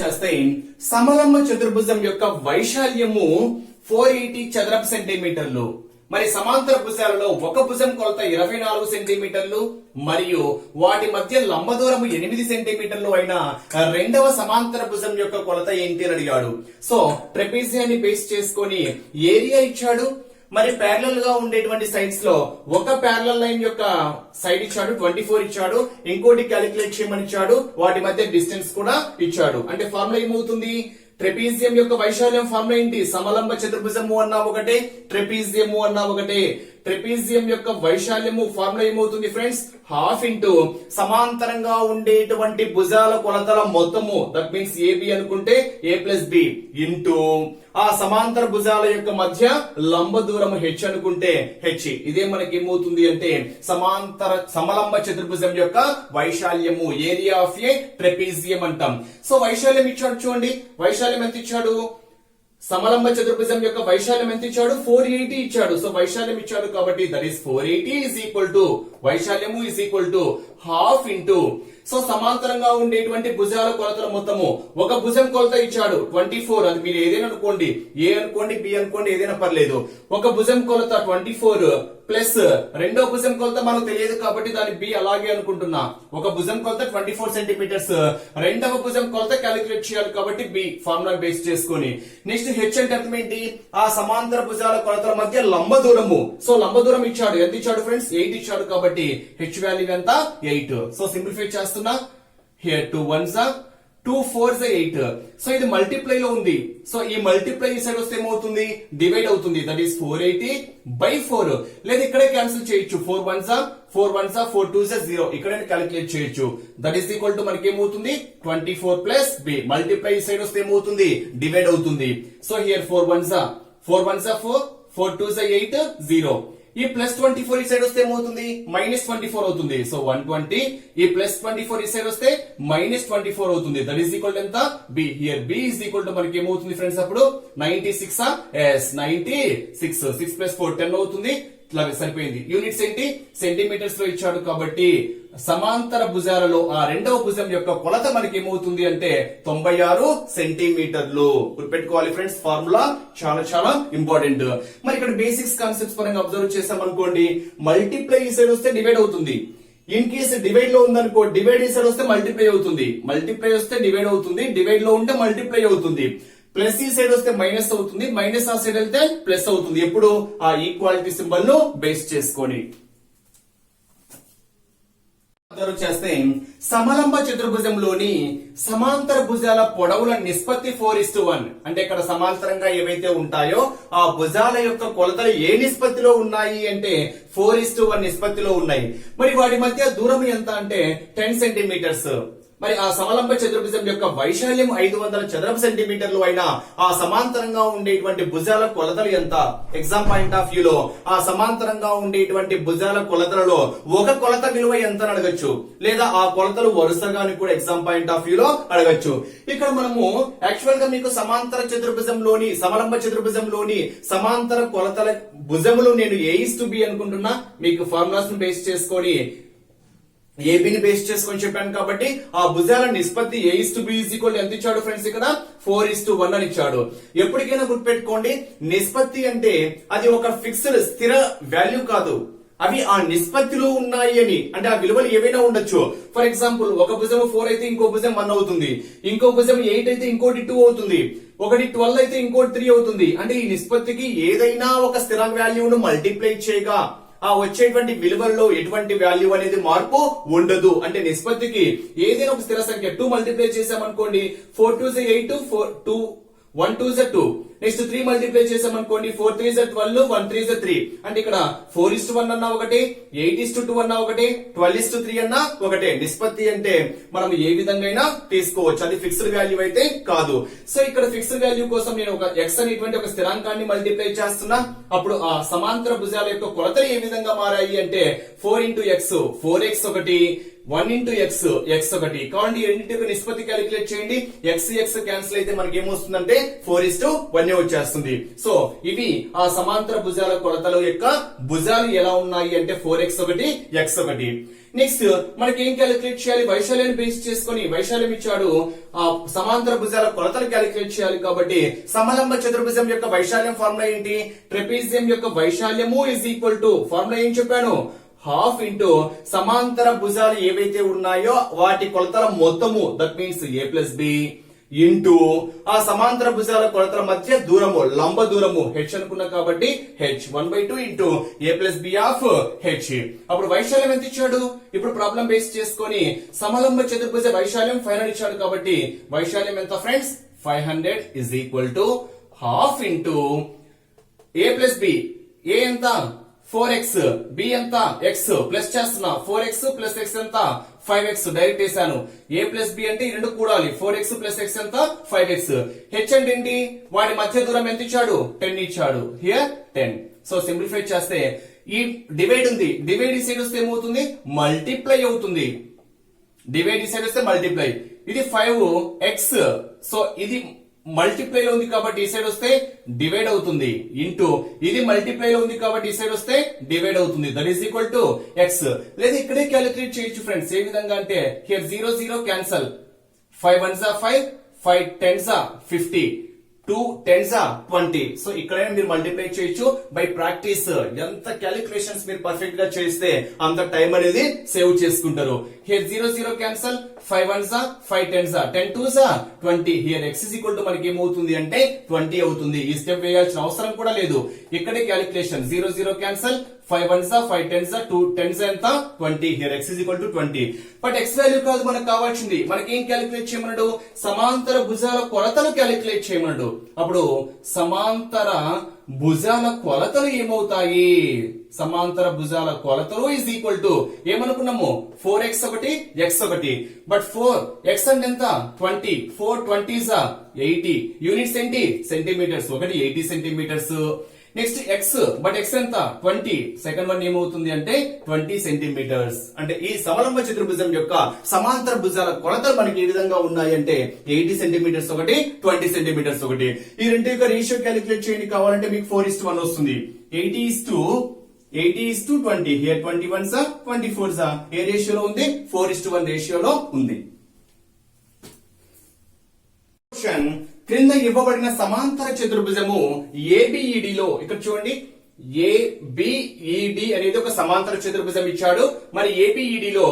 చేస్తే సమలంబ చతుర్భుజం యొక్క వైశాల్యము 480 చదరపు సెంటీమీటర్లు. మరి సమాంతర భుజాలలో ఒక భుజం కొలత 24 సెంటీమీటర్లు మరియు వాటి మధ్య లంబ దూరం 8 సెంటీమీటర్లు అయిన రెండవ సమాంతర భుజం యొక్క కొలత ఏంటి అని అడిగాడు. సో ట్రెపీజియాన్ని బేస్ చేసుకొని ఏరియా ఇచ్చాడు. మరి ప్యారలల్ గా ఉండేటువంటి సైడ్స్ లో ఒక ప్యారలల్ లైన్ యొక్క సైడ్ ఇచ్చాడు 24 ఇచ్చాడు, ఇంకోటి క్యాలిక్యులేట్ చేయమని ఇచ్చాడు, వాటి మధ్య డిస్టెన్స్ కూడా ఇచ్చాడు. అంటే ఫార్ములా ఏమవుతుంది ట్రెపీజియం యొక్క వైశాల్యం ఫార్ములా ఏంటి సమలంబ చతుర్భుజము అన్నా ఒకటే ట్రెపీజియము అన్నా ఒకటే. ట్రెపీజియం యొక్క వైశాల్యము ఫార్ములా ఏమవుతుంది ఫ్రెండ్స్ హాఫ్ ఇంటూ సమాంతరంగా ఉండేటువంటి భుజాల కొలతల మొత్తము దట్ మీన్స్ ఏబి అనుకుంటే ఏ ప్లస్ బి ఇంటూ ఆ సమాంతర భుజాల యొక్క మధ్య లంబ దూరం హెచ్ అనుకుంటే హెచ్. ఇదే మనకి ఏమవుతుంది అంటే సమలంబ చతుర్భుజం యొక్క వైశాల్యము ఏరియా ఆఫ్ ఏ ట్రెపీజియం అంటాం. సో వైశాల్యం ఇచ్చాడు చూడండి, వైశాల్యం ఎంత ఇచ్చాడు సమలంబ చతుర్భుజం యొక్క వైశాల్యం ఎంత ఇచ్చాడు 480 ఇచ్చాడు. సో వైశాల్యం ఇచ్చాడు కాబట్టి that is 480 is equal to వైశాల్యము is equal to half into so సమాంతరంగా ఉండేటువంటి భుజాల కొలతల మొత్తము ఒక భుజం కొలత ఇచ్చాడు 24. అది మీరు ఏదైనా అనుకోండి, ఏ అనుకోండి బి అనుకోండి ఏదైనా పర్లేదు. ఒక భుజం కొలత 24 ప్లస్ రెండో భుజం కొలత మనకు తెలియదు కాబట్టి దాని బి అలాగే అనుకుంటున్నా. ఒక భుజం కొలత 24 సెంటీమీటర్స్, రెండవ భుజం కొలత క్యాలిక్యులేట్ చేయాలి కాబట్టి బి ఫార్ములా బేస్ చేసుకొని. నెక్స్ట్ హెచ్ అంటే అర్థం ఏంటి ఆ సమాంతర భుజాల కొలతల మధ్య లంబ దూరము. సో లంబ దూరం ఇచ్చాడు ఎంత ఇచ్చాడు ఫ్రెండ్స్ 8 ఇచ్చాడు కాబట్టి హెచ్ వాల్యూ ఎంత 8. సో సింప్లిఫై చేస్తున్నా హియర్ 2 1s 2 4s 8. సో ఇది మల్టిప్లై లో ఉంది. సో ఈ మల్టిప్లై ఈ సైడ్ వస్తే ఏమవుతుంది డివైడ్ అవుతుంది దట్ ఈస్ 480/4. లేదా ఇక్కడే క్యాన్సిల్ చేయొచ్చు 4 1s 4 1s 4 2s 0 ఇక్కడే క్యాలిక్యులేట్ చేయొచ్చు. దట్ ఈస్ ఈక్వల్ టు మనకి ఏమవుతుంది 24 ప్లస్ బి. మల్టిప్లై ఈ సైడ్ వస్తే ఏమవుతుంది డివైడ్ అవుతుంది. So here 4 1s 4 4 2s 8 0. ఈ ప్లస్ 24 ఈ సైడ్ వస్తే ఏమవుతుంది మైనస్ 24 అవుతుంది. సో 120 ఈ ప్లస్ 24 ఈ సైడ్ వస్తే మైనస్ 24 అవుతుంది. దట్ ఈస్ ఈక్వల్ ఎంత B. Here B is equal to మనకి ఏమవుతుంది ఫ్రెండ్స్ అప్పుడు 96 ఎస్ 96 6 ప్లస్ 4 10 అవుతుంది. సరిపోయింది. యూనిట్స్ ఏంటి సెంటీమీటర్స్ లో ఇచ్చాడు కాబట్టి సమాంతర భుజాలలో ఆ రెండవ భుజం యొక్క కొలత మనకి ఏమవుతుంది అంటే 96 సెంటీమీటర్లు. గుర్తుపెట్టుకోవాలి ఫ్రెండ్స్ ఫార్ములా చాలా చాలా ఇంపార్టెంట్. మరి ఇక్కడ బేసిక్స్ కాన్సెప్ట్స్ పరంగా అబ్జర్వ్ చేసాం అనుకోండి మల్టిప్లై ఈ సైడ్ వస్తే డివైడ్ అవుతుంది. ఇన్ కేసు డివైడ్ లో ఉందనుకో డివైడ్ ఈ సైడ్ వస్తే మల్టిప్లై అవుతుంది, మల్టిప్లై వస్తే డివైడ్ అవుతుంది, డివైడ్ లో ఉంటే మల్టిప్లై అవుతుంది. ప్లస్ ఈ సైడ్ వస్తే మైనస్ అవుతుంది, మైనస్ ఆ సైడ్ వెళ్తే ప్లస్ అవుతుంది. ఎప్పుడు ఆ ఈక్వాలిటీ సింబల్ ను బేస్ చేసుకొని. చేస్తే సమలంబ చతుర్భుజంలోని సమాంతర భుజాల పొడవుల నిష్పత్తి 4:1. అంటే ఇక్కడ సమాంతరంగా ఏవైతే ఉంటాయో ఆ భుజాల యొక్క కొలతలు ఏ నిష్పత్తిలో ఉన్నాయి అంటే 4:1 నిష్పత్తిలో ఉన్నాయి. మరి వాటి మధ్య దూరం ఎంత అంటే 10 సెంటీమీటర్స్. మరి ఆ సమలంబ చతుర్భుజం యొక్క వైశాల్యం 500 చదరపు సెంటీమీటర్లు అయినా ఆ సమాంతరంగా ఉండేటువంటి భుజాల కొలతలు ఎంత? ఎగ్జామ్ పాయింట్ ఆఫ్ వ్యూ లో ఆ సమాంతరంగా ఉండేటువంటి భుజాల కొలతలలో ఒక కొలత విలువ ఎంత అని అడగచ్చు, లేదా ఆ కొలతలు వరుసగా కూడా ఎగ్జామ్ పాయింట్ ఆఫ్ వ్యూ లో అడగచ్చు. ఇక్కడ మనము యాక్చువల్ గా మీకు సమాంతర చతుర్భుజంలోని సమలంబ చతుర్భుజంలోని సమాంతర కొలతల భుజములు నేను A:B అనుకుంటున్నా. మీకు ఫార్ములాస్ ను బేస్ చేసుకొని ఏబిని బేస్ చేసుకొని చెప్పాను కాబట్టి ఆ భుజాల నిష్పత్తి A:B ఎంత ఇచ్చాడు ఫ్రెండ్స్ ఇక్కడ 4:1 అని ఇచ్చాడు. ఎప్పటికైనా గుర్తుపెట్టుకోండి నిష్పత్తి అంటే అది ఒక ఫిక్స్డ్ స్థిర వాల్యూ కాదు, అవి ఆ నిష్పత్తిలో ఉన్నాయి అని. అంటే ఆ విలువలు ఏవైనా ఉండొచ్చు. ఫర్ ఎగ్జాంపుల్ ఒక భుజం 4 అయితే ఇంకో భుజం 1 అవుతుంది, ఇంకో భుజం 8 అయితే ఇంకోటి 2 అవుతుంది, ఒకటి 12 అయితే ఇంకోటి 3 అవుతుంది. అంటే ఈ నిష్పత్తికి ఏదైనా ఒక స్థిర వాల్యూను మల్టిప్లై చేయగా ఆ వచ్చేటువంటి విలువల్లో ఎటువంటి వాల్యూ అనేది మార్పు ఉండదు. అంటే నిష్పత్తికి ఏదైనా ఒక స్థిర సంఖ్య 2 మల్టిప్లై చేసామనుకోండి 4 2 8 4 2 1 2 2 నెక్స్ట్ 3 మల్టిప్లై చేసామనుకోండి 4 3 is 12, 1 3 is 3 అంటే ఇక్కడ 4:1 అన్నా ఒకటే, 8:2 అన్నా ఒకటే, 12:3 అన్నా ఒకటే. నిష్పత్తి అంటే మనం ఏ విధంగా అయినా తీసుకోవచ్చు, అది ఫిక్స్డ్ వాల్యూ అయితే కాదు. సో ఇక్కడ ఫిక్స్డ్ వాల్యూ కోసం నేను ఒక x అనేటువంటి ఒక స్థిరాంకాన్ని మల్టిప్లై చేస్తున్నా. అప్పుడు ఆ సమాంతర భుజాల యొక్క కొలతలు ఏ విధంగా మారాయి అంటే 4 into x 4x ఒకటి, 1 into x x ఒకటి. కాబట్టి ఈ రెండింటి యొక్క నిష్పత్తి క్యాలిక్యులేట్ చేయండి. x క్యాన్సిల్ అయితే మనకి ఏమొస్తుందంటే 4:1 వచ్చేస్తుంది. సో ఇవి ఆ సమాంతర భుజాల కొలతల యొక్క భుజాలు ఎలా ఉన్నాయి అంటే 4x ఒకటి, x ఒకటి. నెక్స్ట్ మనకి ఏం క్యాలిక్యులేట్ చేయాలి, వైశాల్యాన్ని బేస్ చేసుకొని వైశాల్యం ఇచ్చాడు, ఆ సమాంతర భుజాల కొలతలు క్యాలిక్యులేట్ చేయాలి. కాబట్టి సమలంబ చతుర్భుజం యొక్క వైశాల్యం ఫార్ములా ఏంటి, ట్రెపీజియం యొక్క వైశాల్యము ఇజ్ ఈక్వల్ టు ఫార్ములా ఏం చెప్పాను, హాఫ్ ఇంటూ సమాంతర భుజాలు ఏవైతే ఉన్నాయో వాటి కొలతల మొత్తము, that means a plus B into ఆ సమాంతర భుజాల కొలతల మధ్య దూరము, లంబ దూరము h అనుకున్నా కాబట్టి h 1/2 into a plus B of h. అప్పుడు వైశాల్యం ఎంత ఇచ్చాడు, ఇప్పుడు ప్రాబ్లం బేస్ చేసుకొని సమలంబ చతుర్భుజ వైశాల్యం 500 ఇచ్చాడు. కాబట్టి వైశాల్యం ఎంత friends, 500 is equal to half into a plus B, a ఎంత 4x, b ఎంత x, ప్లస్ చేస్తున్నా 4x ప్లస్ x ఎంత 5x, డైరెక్ట్ వేసాను. a ప్లస్ b అంటే ఈ రెండు కూడాలి, 4x ప్లస్ x ఎంత 5x. h అంటే ఏంటి, వాటి మధ్య దూరం ఎంత ఇచ్చాడు, 10 ఇచ్చాడు, హియర్ 10. సో సింప్లిఫై చేస్తే ఈ డివైడ్ ఉంది, డివైడ్ ఈ సైడ్ వస్తే ఏమవుతుంది, మల్టిప్లై అవుతుంది. డివైడ్ ఈ సైడ్ వస్తే మల్టిప్లై, ఇది 5x, సో ఇది మల్టిప్లై లో ఉంది కాబట్టి ఈ సైడ్ వస్తే డివైడ్ అవుతుంది, ఇంటూ ఇది మల్టిప్లై లో ఉంది కాబట్టి ఈ సైడ్ వస్తే డివైడ్ అవుతుంది, that is equal to x. లేదా ఇక్కడే క్యాలిక్యులేట్ చేయొచ్చు ఫ్రెండ్స్. ఏ విధంగా అంటే here 0 0 cancel, 5 1s 5, 5 10s 50, 2 10s 20. So ఇక్కడైనా మీరు మల్టిప్లై చేయొచ్చు బై ప్రాక్టీస్. ఎంత క్యాలిక్యులేషన్స్ మీరు పర్ఫెక్ట్ గా చేస్తే అంత టైం అనేది సేవ్ చేసుకుంటారు. Here 0 0 cancel, 5 1s 5 10s 10 2s 20. Here x is equal to మనకి ఏమవుతుంది అంటే 20 అవుతుంది. ఈ స్టెప్ వేయాల్సిన అవసరం కూడా లేదు, ఇక్కడే calculation. 0 0 cancel, 5 1s 5 10s 2 10s ఎంత 20. Here x is equal to 20. But x value కాదు మనకు కావాల్సింది, మనకి ఏం క్యాలిక్యులేట్ చేయమన్నాడు, సమాంతర భుజాల కొలతలు క్యాలిక్యులేట్ చేయమన్నాడు. అప్పుడు సమాంతర భుజాల కొలతలు ఏమవుతాయి, సమాంతర భుజాల కొలతలు ఈజ్ ఈక్వల్ టు ఏమనుకున్నాము 4x ఒకటి, x ఒకటి. బట్ 4x అంటే ఎంత 20, 4 20s 80, యూనిట్స్ ఏంటి సెంటీమీటర్స్, ఒకటి 80 centimetres. Next x, but x ఎంత 20, సెకండ్ వన్ ఏమవుతుంది అంటే 20 సెంటీమీటర్స్. అంటే ఈ సమలంబ చతుర్భుజం యొక్క సమాంతర భుజాల కొలతలు మనకి ఏ విధంగా ఉన్నాయి అంటే 80 సెంటీమీటర్స్ ఒకటి, 20 సెంటీమీటర్స్ ఒకటి. ఈ రెండు యొక్క రేషియో క్యాలిక్యులేట్ చేయండి, కావాలంటే మీకు 4:1 వస్తుంది. 80:20, హియర్ 21s 24s ఏ రేషియోలో ఉంది, 4:1 రేషియోలో ఉంది. క్రింద ఇవ్వబడిన సమాంతర చతుర్భుజము ABED లో, ఇక్కడ చూడండి ABED అనేది ఒక సమాంతర చతుర్భుజం ఇచ్చాడు. మరి ABED లో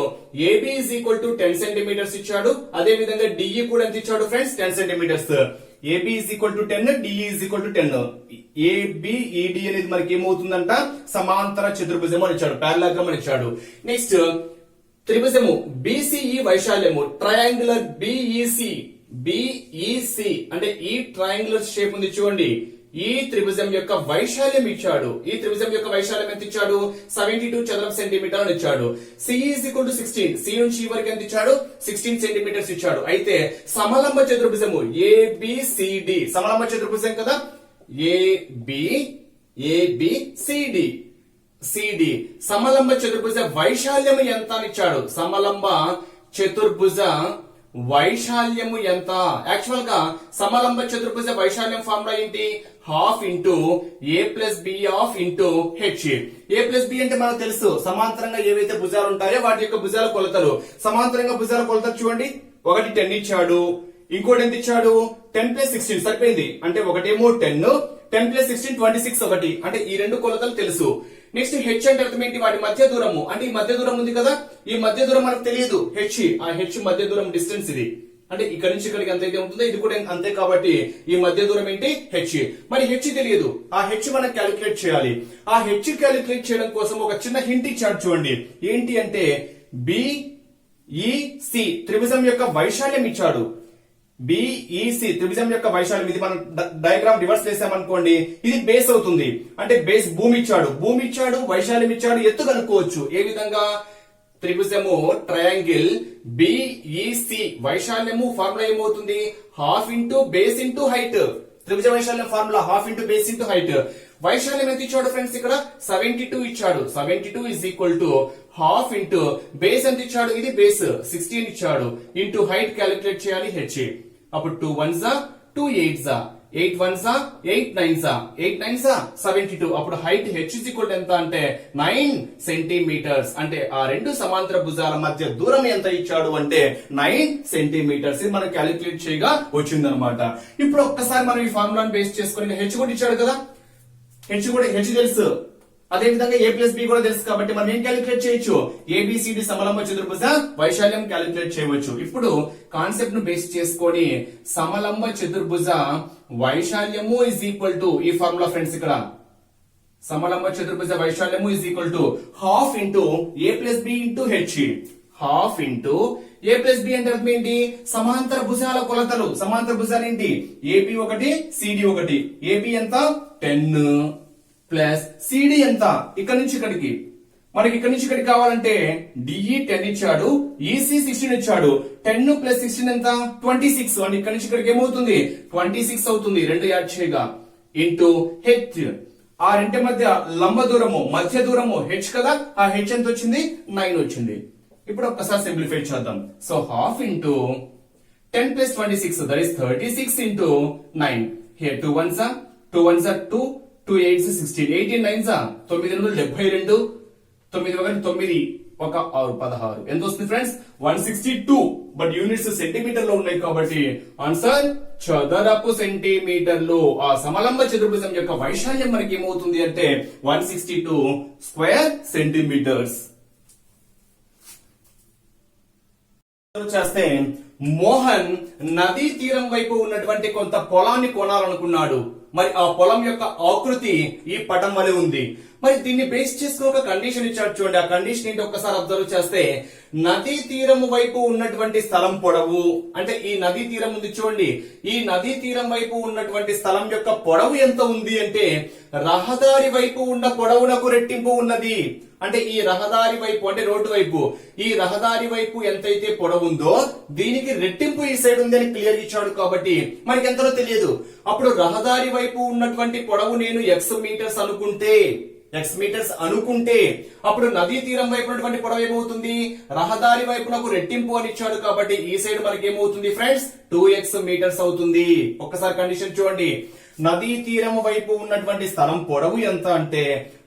AB is equal to 10 centimetres ఇచ్చాడు. అదే విధంగా DE కూడా ఎంత ఇచ్చాడు friends, 10 centimetres. AB is equal to 10, DE is equal to 10. ABED అనేది మనకి ఏమవుతుందంట, సమాంతర చతుర్భుజం అని ఇచ్చాడు, పారలాగ్రామ్ అని ఇచ్చాడు. నెక్స్ట్ త్రిభుజము BCE వైశాల్యము, ట్రయాంగులర్ BEC అంటే ఈ ట్రయాంగులర్ షేప్ ఉంది చూడండి, ఈ త్రిభుజం యొక్క వైశాల్యం ఇచ్చాడు. ఈ త్రిభుజం యొక్క వైశాల్యం ఎంత ఇచ్చాడు, 72 చదరపు సెంటీమీటర్ అని ఇచ్చాడు. CE is equal to 16, C నుంచి E వరకు ఎంత ఇచ్చాడు, 16 సెంటీమీటర్స్ ఇచ్చాడు. అయితే సమలంబ చతుర్భుజము ABCD, సమలంబ చతుర్భుజం కదా, ABCD సమలంబ చతుర్భుజ వైశాల్యం ఎంత అని ఇచ్చాడు. సమలంబ చతుర్భుజ వైశాల్యము ఎంత, యాక్చువల్ గా సమలంబ చతుర్భుజ వైశాల్యం ఫార్ములా ఏంటి, half into a plus B of into h. a plus B అంటే మనకు తెలుసు, సమాంతరంగా ఏవైతే భుజాలు ఉంటాయో వాటి యొక్క భుజాల కొలతలు. సమాంతరంగా భుజాల కొలతలు చూడండి, ఒకటి 10 ఇచ్చాడు, ఇంకోటి ఎంత ఇచ్చాడు 10 + 16 సరిపోయింది. అంటే ఒకటేమో 10 + 16 26 ఒకటి, అంటే ఈ రెండు కొలతలు తెలుసు. నెక్స్ట్ h అంటే అర్థం ఏంటి, వాటి మధ్య దూరము, అంటే ఈ మధ్య దూరం ఉంది కదా, ఈ మధ్య దూరం మనకు తెలియదు h, ఆ h మధ్య దూరం డిస్టెన్స్ ఇది, అంటే ఇక్కడ నుంచి ఇక్కడికి ఎంత అయితే ఉంటుందో ఇది కూడా అంతే, కాబట్టి ఈ మధ్య దూరం ఏంటి h. మరి h తెలియదు, ఆ h మనం క్యాలిక్యులేట్ చేయాలి. ఆ h క్యాలిక్యులేట్ చేయడం కోసం ఒక చిన్న హింట్ ఇచ్చాడు చూడండి, ఏంటి అంటే BEC త్రిభుజం యొక్క వైశాల్యం ఇచ్చాడు. బిఈసి త్రిభుజం యొక్క వైశాల్యం, ఇది మనం డయాగ్రామ్ రివర్స్ చేసామనుకోండి, ఇది బేస్ అవుతుంది. అంటే బేస్ భూమి ఇచ్చాడు, వైశాల్యం ఇచ్చాడు, ఎత్తు కనుక్కోవచ్చు. ఏ విధంగా? త్రిభుజము ట్రయాంగిల్ బిఈసి వైశాల్యము ఫార్ములా ఏమవుతుంది? Half into base into height. త్రిభుజ వైశాల్యం formula half into base into height. వైశాల్యం ఎంత ఇచ్చాడు ఫ్రెండ్స్? ఇక్కడ 72 ఇచ్చాడు. 72 is equal to half into base ఎంత ఇచ్చాడు? ఇది బేస్ 16 ఇచ్చాడు, ఇంటూ హైట్ క్యాలిక్యులేట్ చేయాలి హెచ్. అప్పుడు 2 1s 2 8s 8 1s 8 9s 8 9s 72. అప్పుడు హైట్ హెచ్ ఇజ్ ఈక్వల్ ఎంత అంటే 9 సెంటీమీటర్స్. అంటే ఆ రెండు సమాంతర భుజాల మధ్య దూరం ఎంత ఇచ్చాడు అంటే 9 సెంటీమీటర్స్. ఇది మనం క్యాలిక్యులేట్ చేయగా వచ్చిందనమాట. ఇప్పుడు ఒక్కసారి మనం ఈ ఫార్ములాను బేస్ చేసుకుని హెచ్ కూడా ఇచ్చాడు కదా, హెచ్ తెలుసు. అదే విధంగా ఏ ప్లస్ బి కూడా తెలుసు కాబట్టి మనం ఏం క్యాలిక్యులేట్ చేయొచ్చు? ఏబిసిడి సమలంబ చతుర్భుజ వైశాల్యం క్యాలిక్యులేట్ చేయవచ్చు. ఇప్పుడు కాన్సెప్ట్ ను బేస్ చేసుకొని సమలంబ చతుర్భుజ వైశాల్యము ఇజ్ ఈక్వల్ టు ఈ ఫార్ములా ఫ్రెండ్స్. ఇక్కడ సమలంబ చతుర్భుజ వైశాల్యము is equal to half into A plus B into H. Half into A plus B అంటే అర్థం ఏంటి? సమాంతర భుజాల కొలతలు. సమాంతర భుజాలు ఏంటి? ఏబి ఒకటి, సిడి ఒకటి. ఏబి ఎంత? 10 ప్లస్ సిడి ఎంత? ఇక్కడ నుంచి ఇక్కడికి, మనకి ఇక్కడ నుంచి ఇక్కడికి కావాలంటే డిఈ 10 ఇచ్చాడు, ఈసీ 16 ఇచ్చాడు. 10 ప్లస్ 16 ఎంత? 26. అంటే ఇక్కడ నుంచి ఇక్కడికి ఏమవుతుంది? 26 అవుతుంది, రెండు యాడ్ చేయగా. ఇంటూ హెచ్, ఆ రెంటి మధ్య లంబ దూరము, మధ్య దూరము హెచ్ కదా, ఆ హెచ్ ఎంత వచ్చింది? 9 వచ్చింది. ఇప్పుడు ఒక్కసారి సింప్లిఫై చేద్దాం. So half into 10 plus 26 that is 36 into 9. Here 2 1s 2 1s 2 2 8s 16 18 9s 9 72 9 1 9 ఒక 6 16 ఎంత వస్తుంది ఫ్రెండ్స్? 162. బట్ యూనిట్స్ సెంటీమీటర్ లో ఉన్నాయి కాబట్టి ఆన్సర్ చదరపు సెంటీమీటర్లు. ఆ సమలంబ చతుర్భుజం యొక్క వైశాల్యం మనకి ఏమవుతుంది అంటే 162 స్క్వేర్ సెంటీమీటర్స్. చేస్తే మోహన్ నదీ తీరం వైపు ఉన్నటువంటి కొంత పొలాన్ని కొనాలనుకున్నాడు. మరి ఆ పొలం యొక్క ఆకృతి ఈ పటం వలె ఉంది. మరి దీన్ని బేస్ చేసుకుని ఒక కండిషన్ ఇచ్చాడు చూడండి. ఆ కండిషన్ ఏంటి ఒక్కసారి అబ్జర్వ్ చేస్తే, నదీ తీరం వైపు ఉన్నటువంటి స్థలం పొడవు, అంటే ఈ నదీ తీరం ఉంది చూడండి, ఈ నదీ తీరం వైపు ఉన్నటువంటి స్థలం యొక్క పొడవు ఎంత ఉంది అంటే రహదారి వైపు ఉన్న పొడవునకు రెట్టింపు ఉన్నది. అంటే ఈ రహదారి వైపు అంటే రోడ్డు వైపు, ఈ రహదారి వైపు ఎంతైతే పొడవు ఉందో దీనికి రెట్టింపు ఈ సైడ్ ఉంది అని క్లియర్ ఇచ్చాడు. కాబట్టి మనకి ఎంతలో తెలియదు. అప్పుడు రహదారి వైపు ఉన్నటువంటి పొడవు నేను ఎక్స్ మీటర్స్ అనుకుంటే అప్పుడు నదీ తీరం వైపు ఉన్నటువంటి పొడవు ఏమవుతుంది? రహదారి వైపు నాకు రెట్టింపు అని ఇచ్చాడు కాబట్టి ఈ సైడ్ మనకి ఏమవుతుంది ఫ్రెండ్స్? 2x మీటర్స్ అవుతుంది. ఒక్కసారి కండిషన్ చూడండి. నదీ తీరం వైపు ఉన్నటువంటి స్థలం పొడవు ఎంత అంటే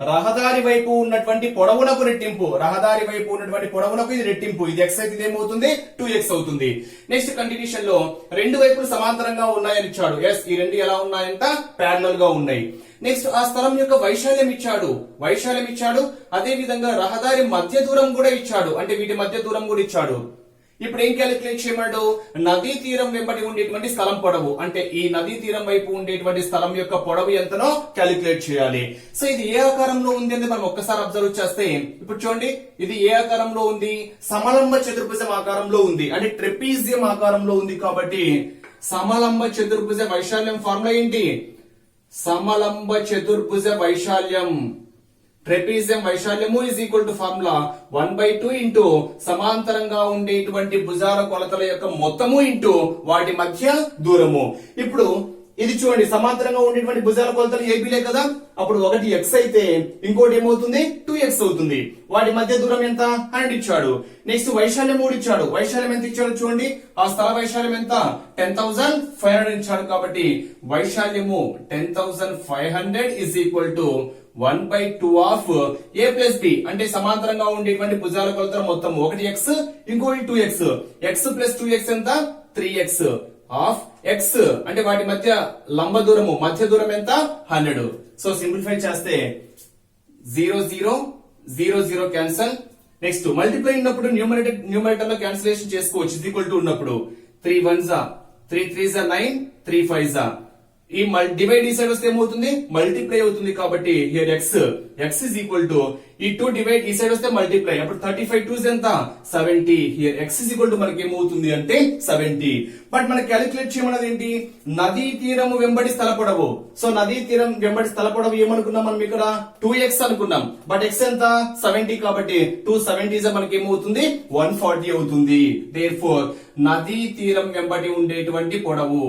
రహదారి వైపు ఉన్నటువంటి పొడవునకు రెట్టింపు. రహదారి వైపు ఉన్నటువంటి పొడవునకు ఇది రెట్టింపు. ఇది x అయితే ఇదేమవుతుంది? 2x అవుతుంది. నెక్స్ట్ కంటిన్యూషన్ లో రెండు వైపులు సమాంతరంగా ఉన్నాయని ఇచ్చాడు. ఎస్, ఈ రెండు ఎలా ఉన్నాయంట? ప్యారలల్ గా ఉన్నాయి. నెక్స్ట్ ఆ స్థలం యొక్క వైశాల్యం ఇచ్చాడు. అదే విధంగా రహదారి మధ్య దూరం కూడా ఇచ్చాడు. అంటే వీటి మధ్య దూరం కూడా ఇచ్చాడు. ఇప్పుడు ఏం క్యాలిక్యులేట్ చేయమన్నాడు? నదీ తీరం వెంబడి ఉండేటువంటి స్థలం పొడవు, అంటే ఈ నదీ తీరం వైపు ఉండేటువంటి స్థలం యొక్క పొడవు ఎంతనో క్యాలిక్యులేట్ చేయాలి. సో ఇది ఏ ఆకారంలో ఉంది అని మనం ఒక్కసారి అబ్జర్వ్ చేస్తే, ఇప్పుడు చూడండి, ఇది ఏ ఆకారంలో ఉంది? సమలంబ చతుర్భుజం ఆకారంలో ఉంది, అంటే ట్రెపీజియం ఆకారంలో ఉంది. కాబట్టి సమలంబ చతుర్భుజ వైశాల్యం ఫార్ములా ఏంటి? సమలంబ చతుర్భుజ వైశాల్యం, ట్రెపీజియం వైశాల్యము is equal to formula 1/2 into సమాంతరంగా ఉండేటువంటి భుజాల కొలతల యొక్క మొత్తము ఇంటూ వాటి మధ్య దూరము. ఇప్పుడు ఇది చూడండి, సమాంతరంగా ఉండేటువంటి భుజాల కొలతలు ఏబీలే కదా. అప్పుడు ఒకటి x అయితే ఇంకోటి ఏమవుతుంది? 2x అవుతుంది. వాటి మధ్య దూరం ఎంత? 100 ఇచ్చాడు. నెక్స్ట్ వైశాల్యం 3 ఇచ్చాడు. వైశాల్యం ఎంత ఇచ్చాడు చూడండి, ఆ స్థల వైశాల్యం ఎంత? 10,500 ఇచ్చాడు. కాబట్టి వైశాల్యము 10,500 is equal to 1/2 of a plus b, అంటే సమాంతరంగా ఉండేటువంటి భుజాల కొలతల మొత్తం. ఒకటి x ఇంకోటి 2x. x ప్లస్ 2x ఎంత? 3x ఆఫ్ x, అంటే వాటి మధ్య లంబ దూరము, మధ్య దూరం ఎంత? 100. సో సింప్లిఫై చేస్తే 0 0 0 0 క్యాన్సల్. నెక్స్ట్ మల్టిప్లై ఉన్నప్పుడు న్యూమరేటర్ లో క్యాన్సిలేషన్ చేసుకోవచ్చు. ఈక్వల్ టు ఉన్నప్పుడు 3 1s 3 3s 9 3 5s ఈ డివైడ్ ఈ సైడ్ వస్తే ఏమవుతుంది మల్టిప్లై అవుతుంది కాబట్టి here x is equal to ఈ 2 డివైడ్ ఈ సైడ్ వస్తే మల్టిప్లై అప్పుడు 35 2 ఎంత 70 here x is equal to మనకి ఏమవుతుంది అంటే 70 బట్ మనం క్యాలిక్యులేట్ చేయమన్నది ఏంటి నదీ తీరము వెంబడి స్థల పొడవు సో నదీ తీరం వెంబడి స్థల పొడవు ఏమనుకున్నాం మనం ఇక్కడ 2x అనుకున్నాం బట్ x ఎంత 70 కాబట్టి 270 మనకి ఏమవుతుంది 140 అవుతుంది దేర్ఫోర్ నదీ తీరం వెంబడి ఉండేటువంటి పొడవు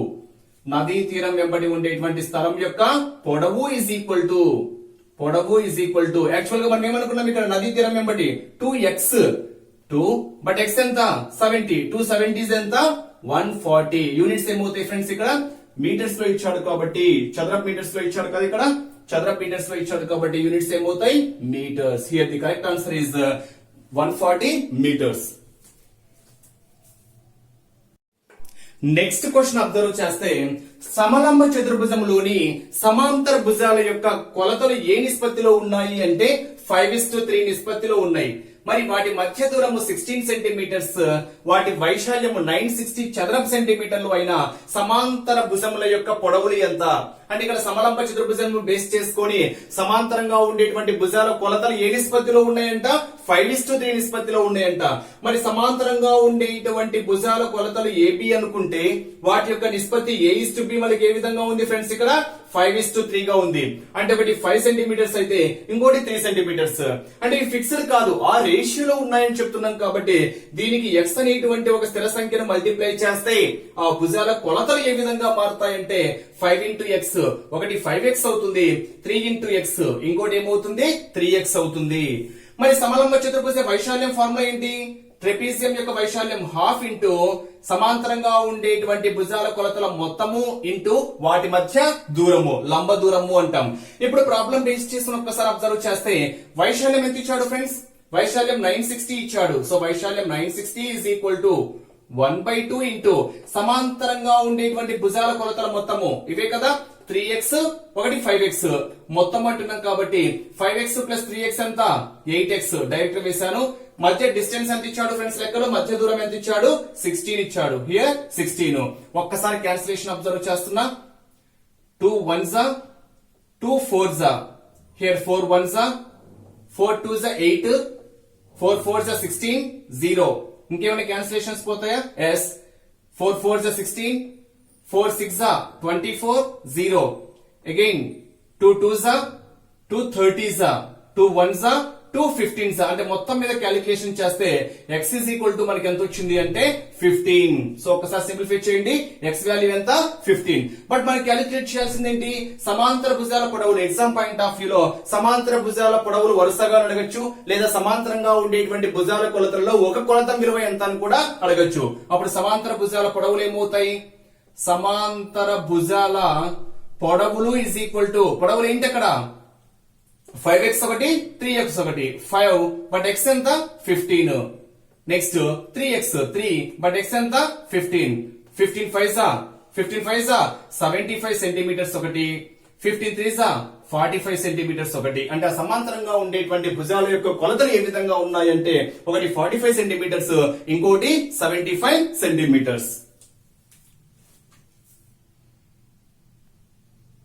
నదీ తీరం వెంబడి ఉండేటువంటి స్థలం యొక్క పొడవు ఈజ్ ఈక్వల్ టు యాక్చువల్ గా మనం ఏమనుకున్నాం ఇక్కడ నదీ తీరం వెంబడి 2x 2 బట్ x ఎంత 70 270 ఎంత 140 యూనిట్స్ ఏమవుతాయి ఫ్రెండ్స్ ఇక్కడ మీటర్స్ లో ఇచ్చాడు కాబట్టి చదరపు మీటర్స్ లో ఇచ్చాడు కదా ఇక్కడ చదరపు మీటర్స్ లో ఇచ్చాడు కాబట్టి యూనిట్స్ ఏమవుతాయి metres here the correct answer is 140 metres next question observe చేస్తే సమలంబ చతుర్భుజంలోని సమాంతర భుజాల యొక్క కొలతలు ఏ నిష్పత్తిలో ఉన్నాయి అంటే 5:3 నిష్పత్తిలో ఉన్నాయి మరి వాటి మధ్య దూరము 16 సెంటీమీటర్స్ వాటి వైశాల్యము 960 చదరపు సెంటీమీటర్లు అయిన సమాంతర భుజముల యొక్క పొడవులు ఎంత అంటే ఇక్కడ సమలంబ చతుర్భుజం బేస్ చేసుకొని సమాంతరంగా ఉండేటువంటి భుజాల కొలతలు ఏ నిష్పత్తిలో ఉన్నాయంట 5:3 నిష్పత్తిలో ఉన్నాయంట మరి సమాంతరంగా ఉండేటువంటి భుజాల కొలతలు ఏబి అనుకుంటే వాటి యొక్క నిష్పత్తి A:B మనకి ఏ విధంగా ఉంది ఫ్రెండ్స్ ఇక్కడ 5:3 గా ఉంది అంటే ఒకటి 5 సెంటీమీటర్స్ అయితే ఇంకోటి 3 సెంటీమీటర్స్ అంటే ఈ ఫిక్స్డ్ కాదు ఆ రేషియోలో ఉన్నాయని చెప్తున్నాం కాబట్టి దీనికి x అనేటువంటి ఒక స్థిర సంఖ్యను మల్టిప్లై చేస్తే ఆ భుజాల కొలతలు ఏ విధంగా మారుతాయంటే 5 into x ఒకటి 5x అవుతుంది 3 into x ఇంకోటి ఏమవుతుంది 3x అవుతుంది మరి సమలంబ చతుర్భుజ వైశాల్యం ఫార్ములా ఏంటి ట్రెపీజియం యొక్క వైశాల్యం హాఫ్ ఇంటూ సమాంతరంగా ఉండేటువంటి భుజాల కొలతల మొత్తము ఇంటూ వాటి మధ్య దూరము లంబ దూరము అంటాం ఇప్పుడు ప్రాబ్లం బేస్ చేసుకుని ఒక్కసారి అబ్జర్వ్ చేస్తే వైశాల్యం ఎంత ఇచ్చాడు ఫ్రెండ్స్ వైశాల్యం 960 ఇచ్చాడు సో వైశాల్యం 960 is equal to 1/2 ఇంటూ సమాంతరంగా ఉండేటువంటి భుజాల కొలతల మొత్తము ఇవే కదా 3x ఒకటి 5x మొత్తం అంటున్నాం కాబట్టి 5x ప్లస్ 3x ఎంత 8x డైరెక్ట్ వేశాను మధ్య డిస్టెన్స్ ఎంత ఇచ్చాడు ఫ్రెండ్స్ లెక్కలో మధ్య దూరం ఎంత ఇచ్చాడు 16 ఇచ్చాడు హియర్ 16 ఒక్కసారి క్యాన్సిలేషన్ అబ్జర్వ్ చేస్తున్నా 2 1s 2 4s here 4 1s 4 2s 8 4 4s 16 0 ఇంకేమైనా cancellations పోతాయా yes 4 4s 16 4 6 24 0 again 2 2s 2 30s 2 1s 2 15s అంటే మొత్తం మీద క్యాలిక్యులేషన్ చేస్తే x is equal to మనకి ఎంత వచ్చింది అంటే 15 సో ఒకసారి సింప్లిఫై చేయండి x వాల్యూ ఎంత 15 బట్ మనం క్యాలిక్యులేట్ చేయాల్సింది ఏంటి సమాంతర భుజాల పొడవులు ఎగ్జామ్ పాయింట్ ఆఫ్ వ్యూ లో సమాంతర భుజాల పొడవులు వరుసగా అడగచ్చు లేదా సమాంతరంగా ఉండేటువంటి భుజాల కొలతలలో ఒక కొలత విలువ ఎంత అని కూడా అడగచ్చు అప్పుడు సమాంతర భుజాల పొడవులు ఏమవుతాయి సమాంతర భుజాల పొడవులు is equal to పొడవులు ఏంటి అక్కడ 5x ఒకటి 3x ఒకటి 5 బట్ x ఎంత 15 నెక్స్ట్ 3x 3 బట్ x ఎంత 15 15 5s 75 సెంటీమీటర్స్ ఒకటి 15 3s 45 సెంటీమీటర్స్ ఒకటి అంటే ఆ సమాంతరంగా ఉండేటువంటి భుజాల యొక్క కొలతలు ఏ విధంగా ఉన్నాయంటే ఒకటి 45 సెంటీమీటర్స్ ఇంకోటి 75 సెంటీమీటర్స్